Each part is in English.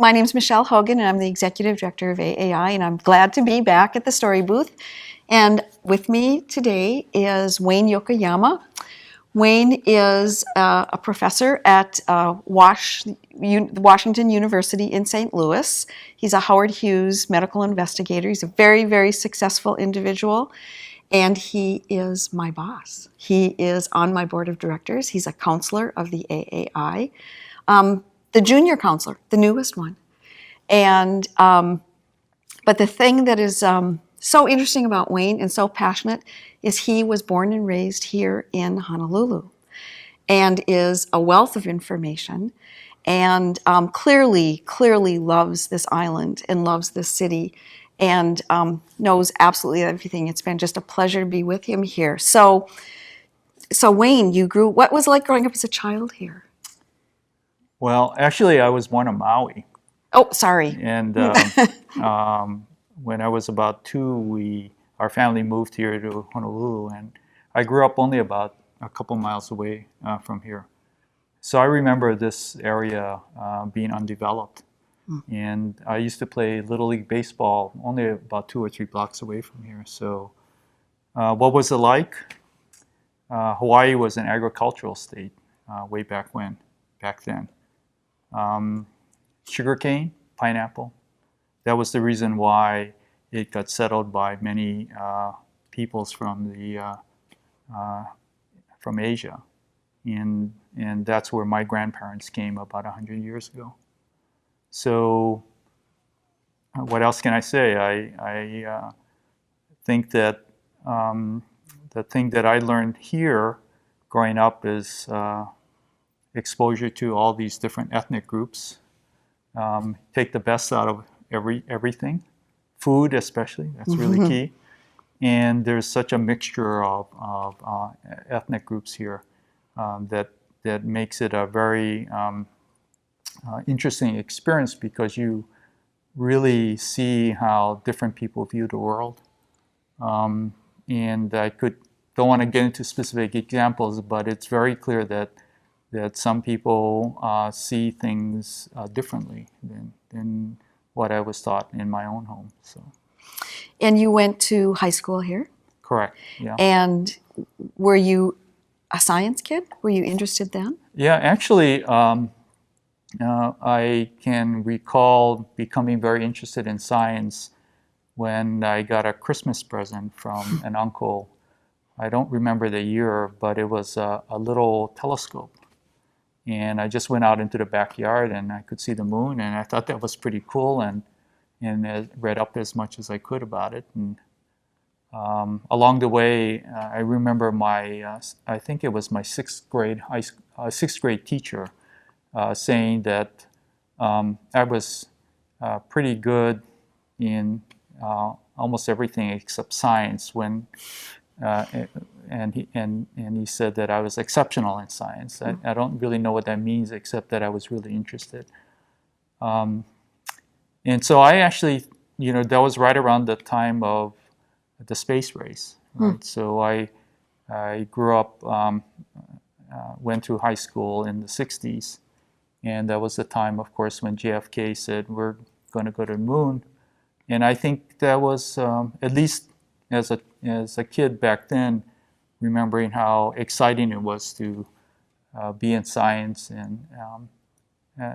My name is Michele Hogan, and I'm the Executive Director of AAI, and I'm glad to be back at the Story Booth. And with me today is Wayne Yokoyama. Wayne is a professor at Washington University in St. Louis. He's a Howard Hughes medical investigator. He's a very, very successful individual, and he is my boss. He is on my board of directors. He's a counselor of the AAI. The junior counselor, the newest one. And but the thing that is so interesting about Wayne and so passionate is he was born and raised here in Honolulu and is a wealth of information and clearly loves this island and loves this city and knows absolutely everything. It's been just a pleasure to be with him here. So Wayne, what was it like growing up as a child here? Well, actually, I was born on Maui. Oh, sorry. And when I was about 2, our family moved here to Honolulu, and I grew up only about a couple miles away from here. So I remember this area being undeveloped. And I used to play Little League Baseball only about 2 or 3 blocks away from here. So what was it like? Hawaii was an agricultural state way back then. Sugarcane, pineapple. That was the reason why it got settled by many peoples from Asia, and that's where my grandparents came about 100 years ago. So, what else can I say? I think that the thing that I learned here, growing up, is exposure to all these different ethnic groups. Take the best out of everything, food especially, that's really key. And there's such a mixture of ethnic groups here that makes it a very interesting experience because you really see how different people view the world. And don't want to get into specific examples, but it's very clear that some people see things differently than what I was taught in my own home. So. And you went to high school here? Correct, yeah. And were you a science kid? Were you interested then? Yeah, actually, I can recall becoming very interested in science when I got a Christmas present from an uncle. I don't remember the year, but it was a little telescope. And I just went out into the backyard and I could see the moon, and I thought that was pretty cool, and read up as much as I could about it. And along the way, I remember I think it was my sixth grade teacher saying that I was pretty good in almost everything except science and he said that I was exceptional in science. I don't really know what that means, except that I was really interested. And so I actually, that was right around the time of the space race. Right? So I grew up, went through high school in the 60s, and that was the time, of course, when JFK said we're going to go to the moon. And I think that was, at least as a kid back then, remembering how exciting it was to be in science, and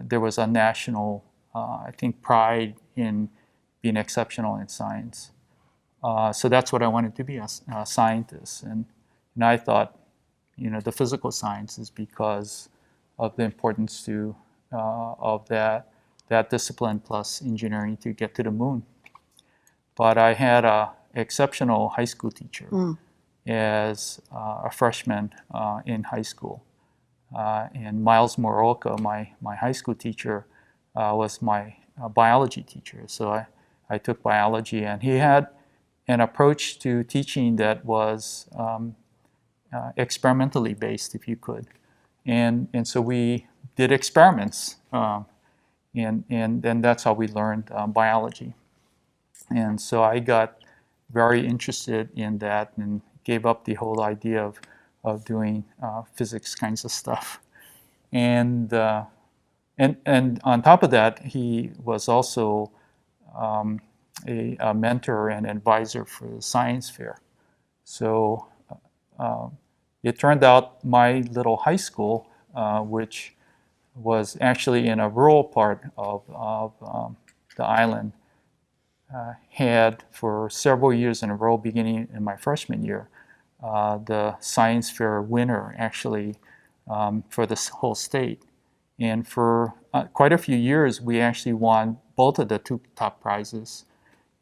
there was a national, I think, pride in being exceptional in science. So that's what I wanted to be, a scientist. And I thought, the physical sciences, because of the importance of that discipline plus engineering to get to the moon. But I had an exceptional high school teacher as a freshman in high school. And Miles Moroka, my high school teacher, was my biology teacher. So I took biology, and he had an approach to teaching that was experimentally based, if you could. And so we did experiments, and then that's how we learned biology. And so I got very interested in that and gave up the whole idea of doing physics kinds of stuff. And and on top of that, he was also a mentor and advisor for the science fair. So it turned out my little high school, which was actually in a rural part of the island, had for several years in a row, beginning in my freshman year, the science fair winner actually for the whole state. And for quite a few years, we actually won both of the two top prizes.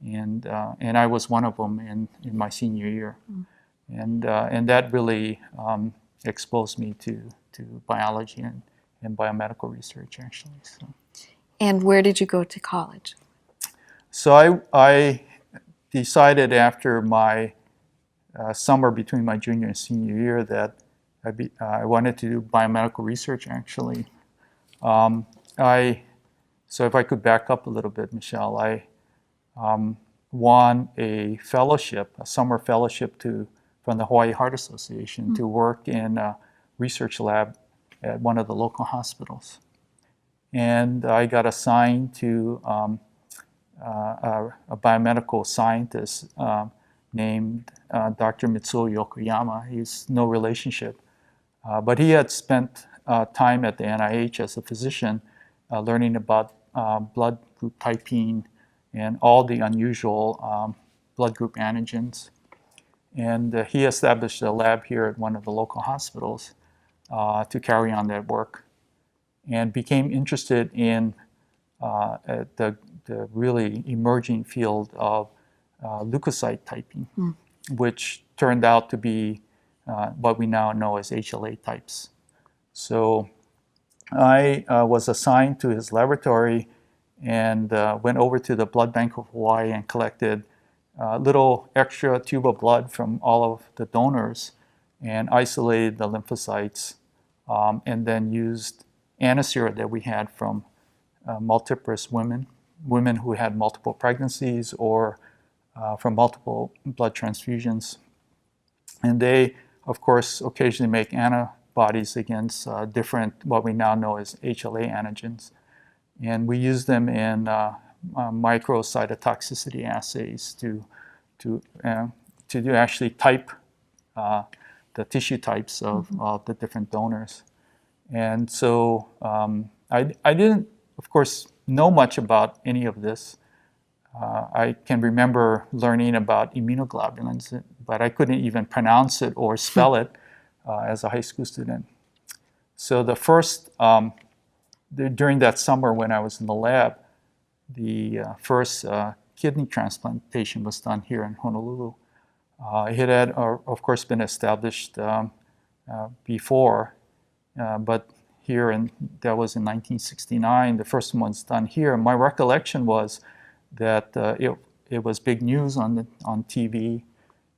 And I was one of them in my senior year. And that really exposed me to biology and biomedical research, actually. So. And where did you go to college? So I decided after my summer between my junior and senior year that I wanted to do biomedical research, actually. So if I could back up a little bit, Michelle, I won a fellowship, a summer fellowship from the Hawaii Heart Association to work in a research lab at one of the local hospitals. And I got assigned to a biomedical scientist named Dr. Mitsuo Yokoyama. He's no relationship, but he had spent time at the NIH as a physician learning about blood group typing and all the unusual blood group antigens. And he established a lab here at one of the local hospitals to carry on that work, and became interested in the really emerging field of leukocyte typing, which turned out to be what we now know as HLA types. So I was assigned to his laboratory and went over to the Blood Bank of Hawaii and collected a little extra tube of blood from all of the donors and isolated the lymphocytes, and then used anosera that we had from multiparous women who had multiple pregnancies or from multiple blood transfusions. And they, of course, occasionally make antibodies against different, what we now know as HLA antigens. And we use them in microcytotoxicity assays to actually type the tissue types of the different donors. And so I didn't, of course, know much about any of this. I can remember learning about immunoglobulins, but I couldn't even pronounce it or spell it as a high school student. So the first, during that summer when I was in the lab, the first kidney transplantation was done here in Honolulu. It had, of course, been established before, but that was in 1969. The first one's done here. My recollection was that it was big news on TV,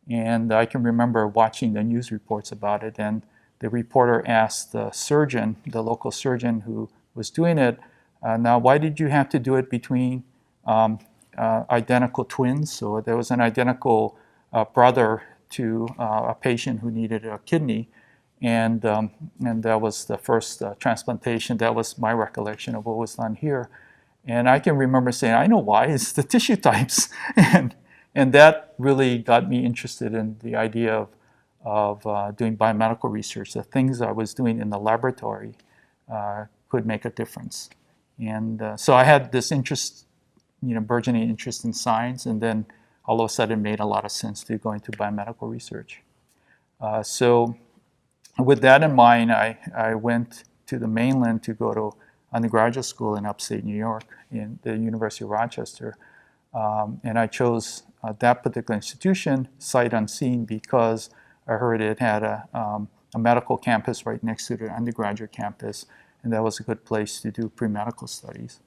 and I can remember watching the news reports about it. And the reporter asked the surgeon, the local surgeon who was doing it, now why did you have to do it between identical twins? So there was an identical brother to a patient who needed a kidney. And that was the first transplantation. That was my recollection of what was done here. And I can remember saying, I know why, it's the tissue types. and that really got me interested in the idea of doing biomedical research. The things I was doing in the laboratory could make a difference. And so I had this interest, burgeoning interest in science, and then all of a sudden it made a lot of sense to go into biomedical research. So with that in mind, I went to the mainland to go to undergraduate school in upstate New York in the University of Rochester. And I chose that particular institution, sight unseen, because I heard it had a medical campus right next to the undergraduate campus, and that was a good place to do pre-medical studies.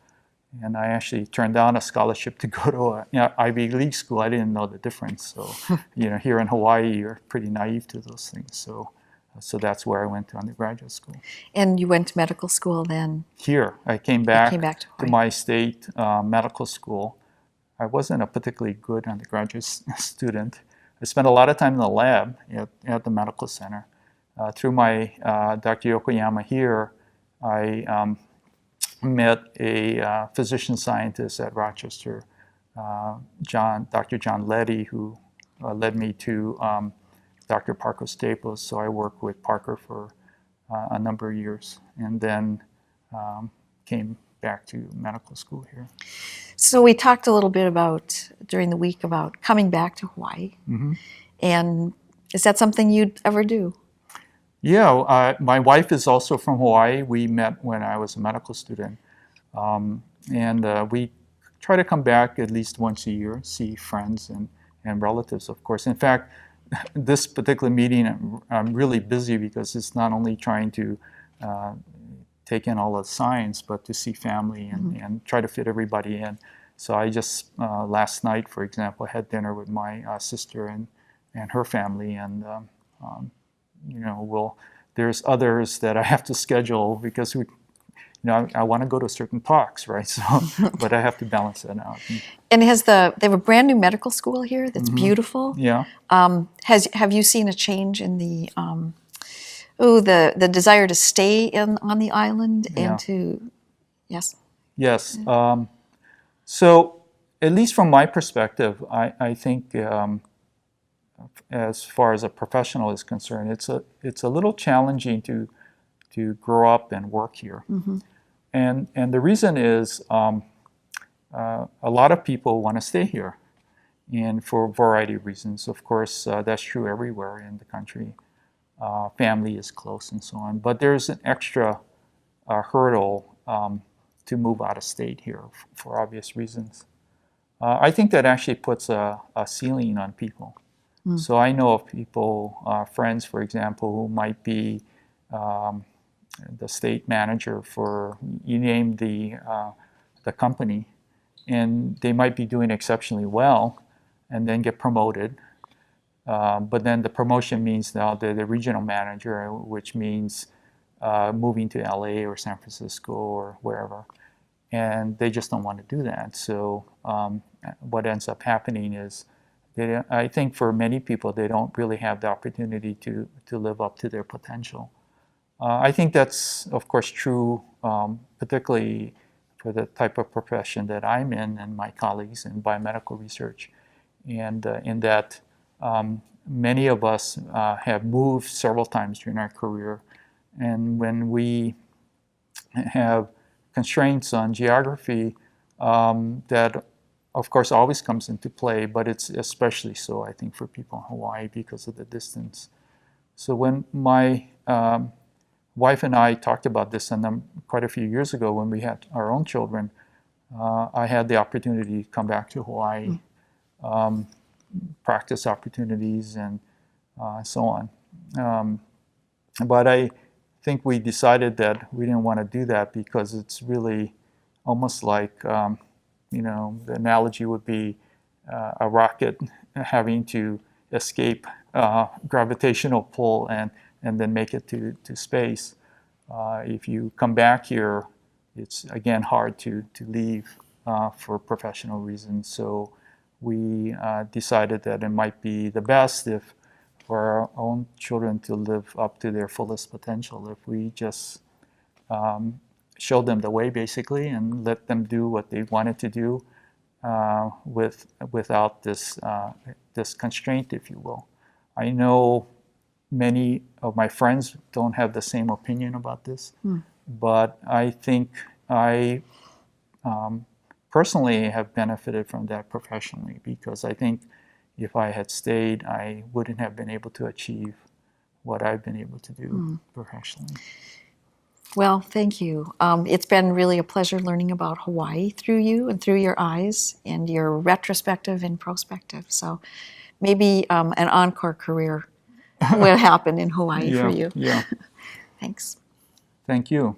And I actually turned down a scholarship to go to an Ivy League school. I didn't know the difference. So, here in Hawaii, you're pretty naive to those things. So that's where I went to undergraduate school. And you went to medical school then? Here. I came back to my state medical school. I wasn't a particularly good undergraduate student. I spent a lot of time in the lab at the medical center. Through my Dr. Yokoyama here, I met a physician scientist at Rochester, Dr. John Leddy, who led me to Dr. Parker Staples. So I worked with Parker for a number of years, and then came back to medical school here. So we talked a little bit about, during the week, about coming back to Hawaii. Mm-hmm. And is that something you'd ever do? Yeah, my wife is also from Hawaii. We met when I was a medical student. And we try to come back at least once a year, see friends and relatives, of course. In fact, this particular meeting, I'm really busy because it's not only trying to take in all the science, but to see family and try to fit everybody in. So I just, last night, for example, had dinner with my sister and her family, and there's others that I have to schedule because I want to go to certain talks, right? So, but I have to balance that out. And they have a brand new medical school here that's beautiful. Yeah. Have you seen a change in the desire to stay on the island and to, yes? Yes. So at least from my perspective, I think as far as a professional is concerned, it's a little challenging to grow up and work here. Mm-hmm. And the reason is a lot of people want to stay here, and for a variety of reasons. Of course, that's true everywhere in the country. Family is close and so on. But there's an extra hurdle to move out of state here for obvious reasons. I think that actually puts a ceiling on people. Mm. So I know of people, friends, for example, who might be the state manager for, you name the company, and they might be doing exceptionally well and then get promoted. But then the promotion means now they're the regional manager, which means moving to LA or San Francisco or wherever. And they just don't want to do that. So what ends up happening is, I think for many people, they don't really have the opportunity to live up to their potential. I think that's, of course, true, particularly for the type of profession that I'm in and my colleagues in biomedical research. And in that, many of us have moved several times during our career. And when we have constraints on geography, that, of course, always comes into play, but it's especially so, I think, for people in Hawaii because of the distance. So when my wife and I talked about this quite a few years ago when we had our own children, I had the opportunity to come back to Hawaii, practice opportunities, and so on. But I think we decided that we didn't want to do that because it's really almost like, the analogy would be a rocket having to escape gravitational pull and then make it to space. If you come back here, it's again hard to leave for professional reasons. So we decided that it might be the best if for our own children to live up to their fullest potential if we just show them the way, basically, and let them do what they wanted to do without this constraint, if you will. I know many of my friends don't have the same opinion about this, but I think I personally have benefited from that professionally, because I think if I had stayed, I wouldn't have been able to achieve what I've been able to do professionally. Well, thank you. It's been really a pleasure learning about Hawaii through you and through your eyes and your retrospective and prospective. So maybe an encore career will happen in Hawaii for you. Yeah. Thanks. Thank you.